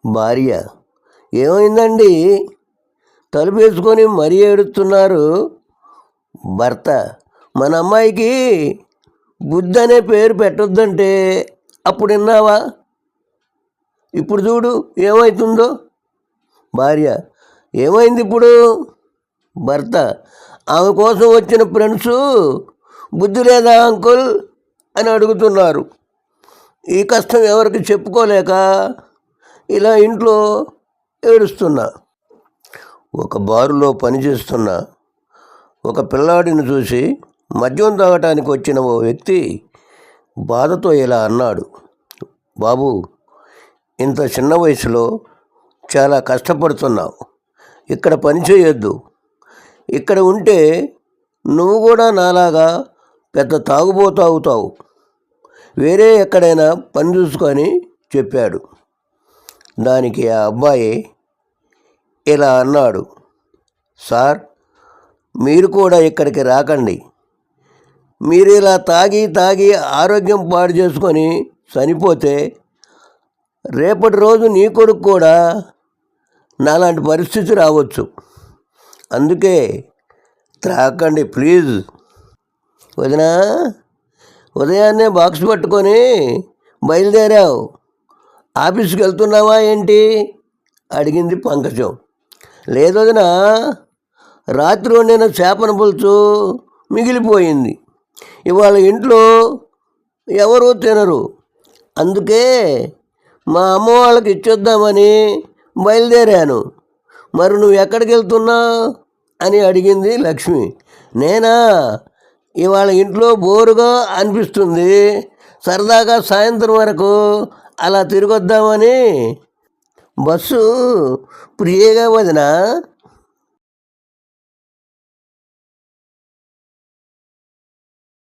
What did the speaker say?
భార్య: ఏమైందండి, తలుపు వేసుకొని మరీ ఏడుస్తున్నారు? భర్త: మన అమ్మాయికి బుద్ధి అనే పేరు పెట్టొద్దంటే అప్పుడు విన్నావా? ఇప్పుడు చూడు ఏమవుతుందో. భార్య: ఏమైంది ఇప్పుడు? భర్త: ఆమె కోసం వచ్చిన ఫ్రెండ్స్ బుద్ధి లేదా అంకుల్ అని అడుగుతున్నారు. ఈ కష్టం ఎవరికి చెప్పుకోలేక ఇలా ఇంట్లో ఏడుస్తున్నా. ఒక బారులో పనిచేస్తున్న ఒక పిల్లాడిని చూసి మద్యం తాగటానికి వచ్చిన ఓ వ్యక్తి బాధతో ఇలా అన్నాడు: బాబు, ఇంత చిన్న వయసులో చాలా కష్టపడుతున్నావు. ఇక్కడ పని చేయొద్దు. ఇక్కడ ఉంటే నువ్వు కూడా నాలాగా పెద్ద తాగుబోతు అవుతావు. వేరే ఎక్కడైనా పని చూసుకొని చెప్పాడు. దానికి ఆ అబ్బాయి ఇలా అన్నాడు: సార్, మీరు కూడా ఇక్కడికి రాకండి. మీరు ఇలా తాగి తాగి ఆరోగ్యం పాడు చేసుకొని చనిపోతే రేపటి రోజు నీ కొడుకు కూడా నాలాంటి పరిస్థితి రావచ్చు. అందుకే త్రాగకండి ప్లీజ్. వదినా, ఉదయాన్నే బాక్స్ పట్టుకొని బయలుదేరావు, ఆఫీస్కి వెళ్తున్నావా ఏంటి అడిగింది పంకజం. లేదు వదినా, రాత్రి వండిన చేపల పులుసు మిగిలిపోయింది. ఇవాళ ఇంట్లో ఎవరూ తినరు. అందుకే మా అమ్మ వాళ్ళకి ఇచ్చొద్దామని బయలుదేరాను. మరి నువ్వు ఎక్కడికి వెళ్తున్నావు అని అడిగింది లక్ష్మి. నేనా, ఇవాళ ఇంట్లో బోరుగా అనిపిస్తుంది, సరదాగా సాయంత్రం వరకు అలా తిరిగొద్దామని. బస్సు ఫ్రీగా వదినా,